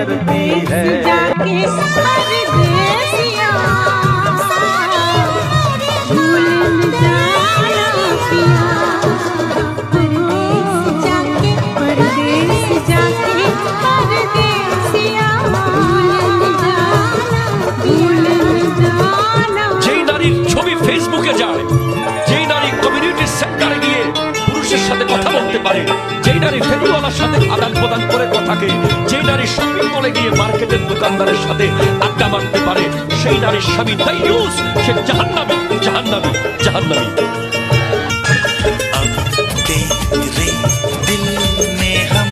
करती है। जाके परदेसिया भूल न जाना पिया, परदेस जाके परदेसिया भूल न जाना। যেই নারীর ছবি ফেসবুকে যায়, যেই নারী কমিউনিটি সেন্টারে গিয়ে পুরুষের সাথে কথা বলতে পারে, যেই নারী ফেরিওয়ালার সাথে আদান প্রদান করে কথাকে, যেই নারী শপিং মলে গিয়ে মার্কেটের দোকানদারের সাথে আড্ডা মারতে পারে, সেই নারীর স্বামী দাইয়ুস, সে জাহান্নামী, জাহান্নামী, জাহান্নামী।